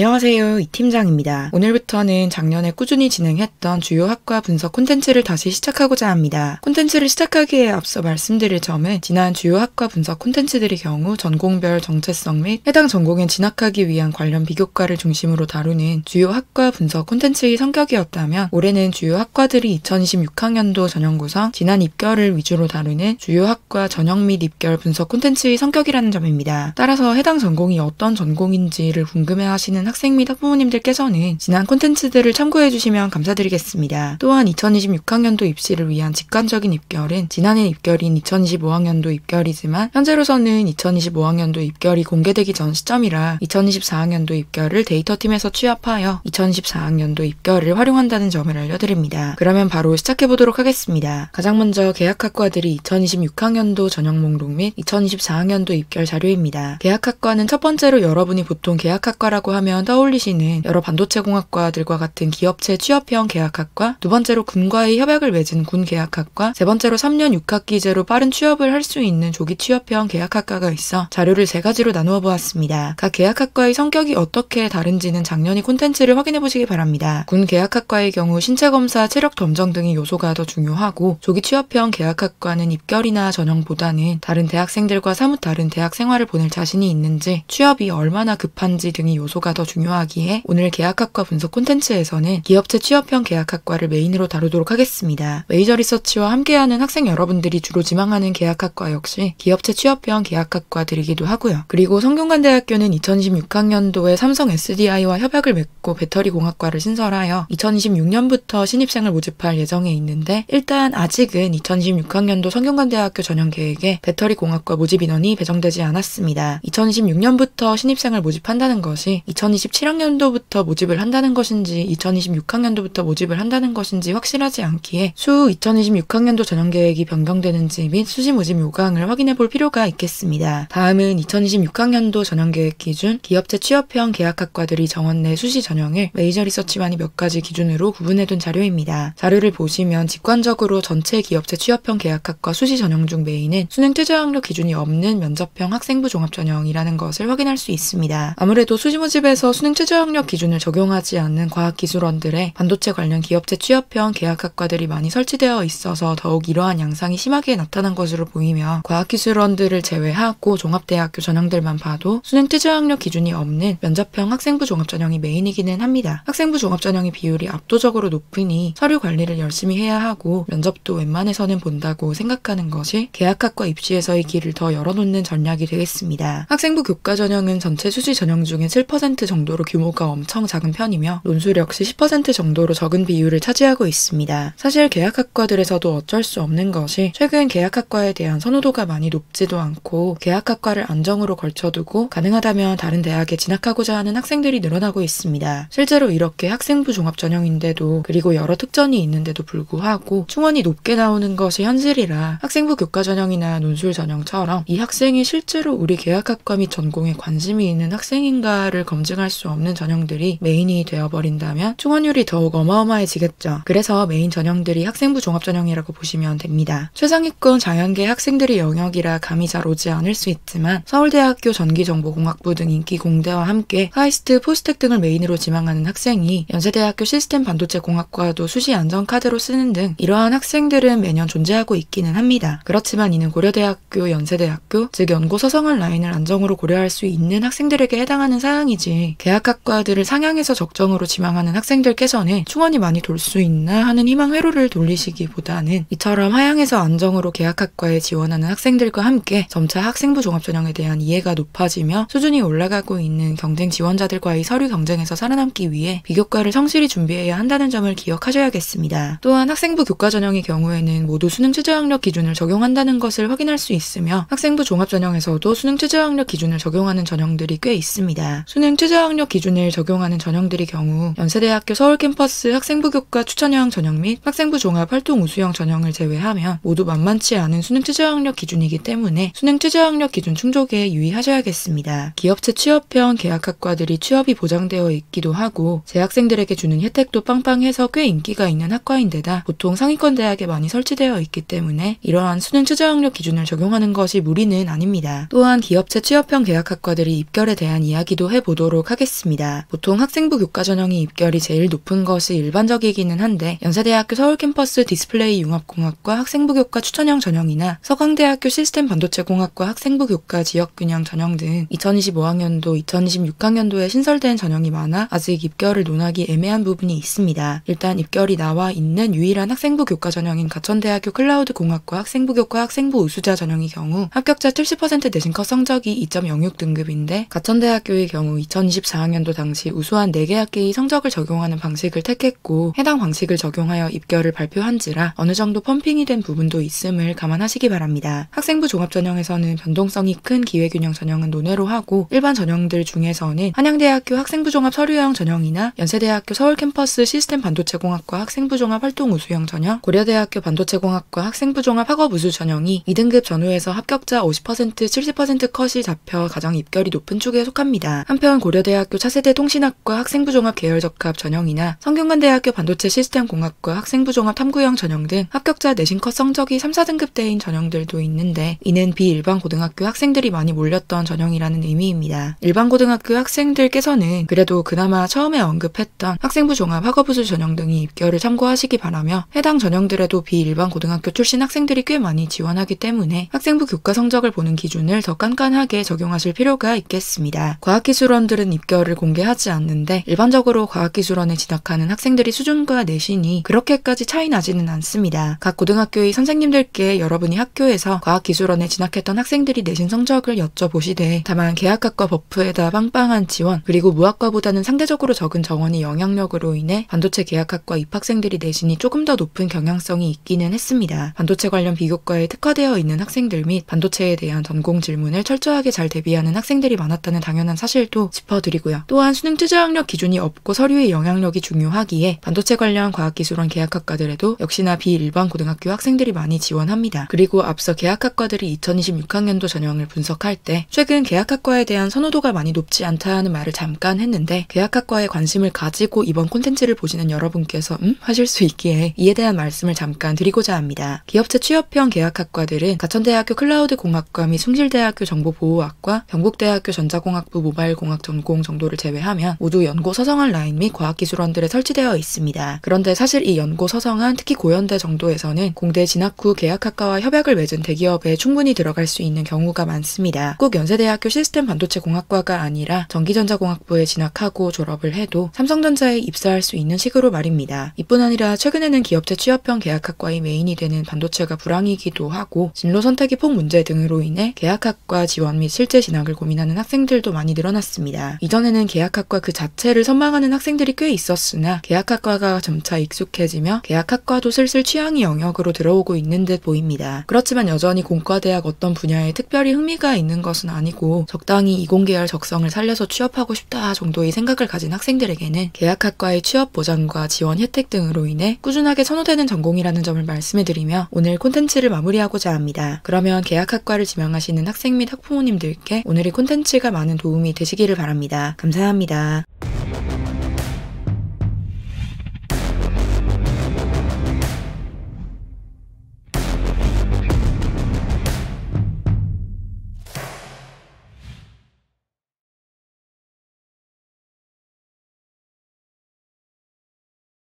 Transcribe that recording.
안녕하세요, 이 팀장입니다. 오늘부터는 작년에 꾸준히 진행했던 주요 학과 분석 콘텐츠를 다시 시작하고자 합니다. 콘텐츠를 시작하기에 앞서 말씀드릴 점은 지난 주요 학과 분석 콘텐츠들의 경우 전공별 정체성 및 해당 전공에 진학하기 위한 관련 비교과를 중심으로 다루는 주요 학과 분석 콘텐츠의 성격이었다면 올해는 주요 학과들이 2026학년도 전형 구성, 지난 입결을 위주로 다루는 주요 학과 전형 및 입결 분석 콘텐츠의 성격이라는 점입니다. 따라서 해당 전공이 어떤 전공인지를 궁금해하시는 학생 및 학부모님들께서는 지난 콘텐츠들을 참고해주시면 감사드리겠습니다. 또한 2026학년도 입시를 위한 직관적인 입결은 지난해 입결인 2025학년도 입결이지만 현재로서는 2025학년도 입결이 공개되기 전 시점이라 2024학년도 입결을 데이터팀에서 취합하여 2024학년도 입결을 활용한다는 점을 알려드립니다. 그러면 바로 시작해보도록 하겠습니다. 가장 먼저 계약학과들이 2026학년도 전형 목록 및 2024학년도 입결 자료입니다. 계약학과는 첫 번째로 여러분이 보통 계약학과라고 하면 떠올리시는 여러 반도체공학과들과 같은 기업체 취업형 계약학과, 두 번째로 군과의 협약을 맺은 군계약학과, 세 번째로 3년 6학기제로 빠른 취업을 할 수 있는 조기 취업형 계약학과가 있어 자료를 세 가지로 나누어 보았습니다. 각 계약학과의 성격이 어떻게 다른지는 작년의 콘텐츠를 확인해 보시기 바랍니다. 군계약학과의 경우 신체검사, 체력 검정 등의 요소가 더 중요하고 조기 취업형 계약학과는 입결이나 전형보다는 다른 대학생들과 사뭇 다른 대학 생활을 보낼 자신이 있는지, 취업이 얼마나 급한지 등의 요소가 더 중요하기에 오늘 계약학과 분석 콘텐츠에서는 기업체 취업형 계약학과를 메인으로 다루도록 하겠습니다. 메이저 리서치와 함께하는 학생 여러분들이 주로 지망하는 계약학과 역시 기업체 취업형 계약학과들이기도 하고요. 그리고 성균관대학교는 2026학년도에 삼성 SDI와 협약을 맺고 배터리공학과를 신설하여 2026년부터 신입생을 모집할 예정에 있는데 일단 아직은 2026학년도 성균관대학교 전형 계획에 배터리공학과 모집 인원이 배정되지 않았습니다. 2026년부터 신입생을 모집한다는 것이 2027학년도부터 모집을 한다는 것인지 2026학년도부터 모집을 한다는 것인지 확실하지 않기에 추후 2026학년도 전형계획이 변경되는지 및 수시 모집 요강을 확인해 볼 필요가 있겠습니다. 다음은 2026학년도 전형계획 기준 기업체 취업형 계약학과들이 정원 내 수시 전형을 메이저 리서치만이 몇 가지 기준으로 구분해둔 자료입니다. 자료를 보시면 직관적으로 전체 기업체 취업형 계약학과 수시 전형 중 메인은 수능 최저학력 기준이 없는 면접형 학생부 종합전형이라는 것을 확인할 수 있습니다. 아무래도 수시 모집에서 수능 최저학력 기준을 적용하지 않는 과학기술원들의 반도체 관련 기업체 취업형 계약학과들이 많이 설치되어 있어서 더욱 이러한 양상이 심하게 나타난 것으로 보이며 과학기술원들을 제외하고 종합대학교 전형들만 봐도 수능 최저학력 기준이 없는 면접형 학생부 종합전형이 메인이기는 합니다. 학생부 종합전형의 비율이 압도적으로 높으니 서류 관리를 열심히 해야 하고 면접도 웬만해서는 본다고 생각하는 것이 계약학과 입시에서의 길을 더 열어놓는 전략이 되겠습니다. 학생부 교과전형은 전체 수시 전형 중에 7% 정도로 규모가 엄청 작은 편이며 논술 역시 10% 정도로 적은 비율을 차지하고 있습니다. 사실 계약학과들에서도 어쩔 수 없는 것이 최근 계약학과에 대한 선호도가 많이 높지도 않고 계약학과를 안정으로 걸쳐두고 가능하다면 다른 대학에 진학하고자 하는 학생들이 늘어나고 있습니다. 실제로 이렇게 학생부 종합전형인데도 그리고 여러 특전이 있는데도 불구하고 충원이 높게 나오는 것이 현실이라 학생부 교과전형이나 논술전형처럼 이 학생이 실제로 우리 계약학과 및 전공에 관심이 있는 학생인가를 검증할 수 없는 전형들이 메인이 되어버린다면 충원율이 더욱 어마어마해지겠죠. 그래서 메인 전형들이 학생부 종합전형이라고 보시면 됩니다. 최상위권 자연계 학생들의 영역이라 감이 잘 오지 않을 수 있지만 서울대학교 전기정보공학부 등 인기 공대와 함께 카이스트, 포스텍 등을 메인으로 지망하는 학생이 연세대학교 시스템 반도체공학과도 수시 안전카드로 쓰는 등 이러한 학생들은 매년 존재하고 있기는 합니다. 그렇지만 이는 고려대학교, 연세대학교, 즉 연고 서성한 라인을 안정으로 고려할 수 있는 학생들에게 해당하는 사항이지 계약학과들을 상향해서 적정으로 지망하는 학생들께서는 충원이 많이 돌 수 있나 하는 희망 회로를 돌리시기보다는 이처럼 하향해서 안정으로 계약학과에 지원하는 학생들과 함께 점차 학생부 종합전형에 대한 이해가 높아지며 수준이 올라가고 있는 경쟁 지원자들과의 서류 경쟁에서 살아남기 위해 비교과를 성실히 준비해야 한다는 점을 기억하셔야겠습니다. 또한 학생부 교과전형의 경우에는 모두 수능 최저학력 기준을 적용한다는 것을 확인할 수 있으며 학생부 종합전형에서도 수능 최저학력 기준을 적용하는 전형들이 꽤 있습니다. 수능 최저학력 기준을 적용하는 전형들의 경우 연세대학교 서울캠퍼스 학생부 교과 추천형 전형 및 학생부 종합 활동 우수형 전형을 제외하면 모두 만만치 않은 수능 최저학력 기준이기 때문에 수능 최저학력 기준 충족에 유의하셔야겠습니다. 기업체 취업형 계약학과들이 취업이 보장되어 있기도 하고 재학생들에게 주는 혜택도 빵빵해서 꽤 인기가 있는 학과인데다 보통 상위권 대학에 많이 설치되어 있기 때문에 이러한 수능 최저학력 기준을 적용하는 것이 무리는 아닙니다. 또한 기업체 취업형 계약학과들이 입결에 대한 이야기도 해보도록 하겠습니다. 보통 학생부 교과 전형이 입결이 제일 높은 것이 일반적이기는 한데 연세대학교 서울캠퍼스 디스플레이 융합공학과 학생부 교과 추천형 전형이나 서강대학교 시스템 반도체공학과 학생부 교과 지역균형 전형 등 2025학년도, 2026학년도에 신설된 전형이 많아 아직 입결을 논하기 애매한 부분이 있습니다. 일단 입결이 나와 있는 유일한 학생부 교과 전형인 가천대학교 클라우드 공학과 학생부 교과 학생부 우수자 전형의 경우 합격자 70% 내신 컷 성적이 2.06 등급인데 가천대학교의 경우 2024학년도 당시 우수한 4개 학기의 성적을 적용하는 방식을 택했고 해당 방식을 적용하여 입결을 발표한지라 어느 정도 펌핑이 된 부분도 있음을 감안하시기 바랍니다. 학생부 종합 전형에서는 변동성이 큰 기회균형 전형은 논외로 하고 일반 전형들 중에서는 한양대학교 학생부 종합 서류형 전형이나 연세대학교 서울캠퍼스 시스템 반도체공학과 학생부 종합 활동 우수형 전형, 고려대학교 반도체공학과 학생부 종합 학업 우수 전형이 2등급 전후에서 합격자 50%, 70% 컷이 잡혀 가장 입결이 높은 축에 속합니다. 한편 고려대학교 차세대 통신학과 학생부 종합 계열 적합 전형이나 성균관대학교 반도체 시스템 공학과 학생부 종합 탐구형 전형 등 합격자 내신 컷 성적이 3, 4등급대인 전형들도 있는데 이는 비일반 고등학교 학생들이 많이 몰렸던 전형이라는 의미입니다. 일반 고등학교 학생들께서는 그래도 그나마 처음에 언급했던 학생부 종합 학업우수 전형 등이 입결을 참고하시기 바라며 해당 전형들에도 비일반 고등학교 출신 학생들이 꽤 많이 지원하기 때문에 학생부 교과 성적을 보는 기준을 더 깐깐하게 적용하실 필요가 있겠습니다. 과학기술원들은 입결을 공개하지 않는데 일반적으로 과학기술원에 진학하는 학생들이 수준과 내신이 그렇게까지 차이 나지는 않습니다. 각 고등학교의 선생님들께 여러분이 학교에서 과학기술원에 진학했던 학생들이 내신 성적을 여쭤보시되 다만 계약학과 버프에다 빵빵한 지원 그리고 무학과보다는 상대적으로 적은 정원의 영향력으로 인해 반도체 계약학과 입학생들이 내신이 조금 더 높은 경향성이 있기는 했습니다. 반도체 관련 비교과에 특화되어 있는 학생들 및 반도체에 대한 전공 질문을 철저하게 잘 대비하는 학생들이 많았다는 당연한 사실도 짚어드리고요. 또한 수능 최저학력 기준이 없고 서류의 영향력이 중요하기에 반도체 관련 과학기술원 계약학과들에도 역시나 비일반 고등학교 학생들이 많이 지원합니다. 그리고 앞서 계약학과들이 2026학년도 전형을 분석할 때 최근 계약학과에 대한 선호도가 많이 높지 않다는 말을 잠깐 했는데 계약학과에 관심을 가지고 이번 콘텐츠를 보시는 여러분께서 하실 수 있기에 이에 대한 말씀을 잠깐 드리고자 합니다. 기업체 취업형 계약학과들은 가천대학교 클라우드 공학과 및 숭실대학교 정보보호학과, 경북대학교 전자공학부 모바일공학 전공 정도를 제외하면 모두 연고 서성한 라인 및 과학기술원들에 설치되어 있습니다. 그런데 사실 이 연고 서성한 특히 고연대 정도에서는 공대 진학 후 계약학과와 협약을 맺은 대기업에 충분히 들어갈 수 있는 경우가 많습니다. 꼭 연세대학교 시스템 반도체 공학과가 아니라 전기전자공학부에 진학하고 졸업을 해도 삼성전자에 입사할 수 있는 식으로 말입니다. 이뿐 아니라 최근에는 기업체 취업형 계약학과의 메인이 되는 반도체가 불황이기도 하고 진로 선택의 폭 문제 등으로 인해 계약학과 지원 및 실제 진학을 고민하는 학생들도 많이 늘어났습니다. 이전에는 계약학과 그 자체를 선망하는 학생들이 꽤 있었으나 계약학과가 점차 익숙해지며 계약학과도 슬슬 취향의 영역으로 들어오고 있는 듯 보입니다. 그렇지만 여전히 공과대학 어떤 분야에 특별히 흥미가 있는 것은 아니고 적당히 이공계열 적성을 살려서 취업하고 싶다 정도의 생각을 가진 학생들에게는 계약학과의 취업 보장과 지원 혜택 등으로 인해 꾸준하게 선호되는 전공이라는 점을 말씀해드리며 오늘 콘텐츠를 마무리하고자 합니다. 그러면 계약학과를 지망하시는 학생 및 학부모님들께 오늘의 콘텐츠가 많은 도움이 되시기를 바랍니다. 감사합니다.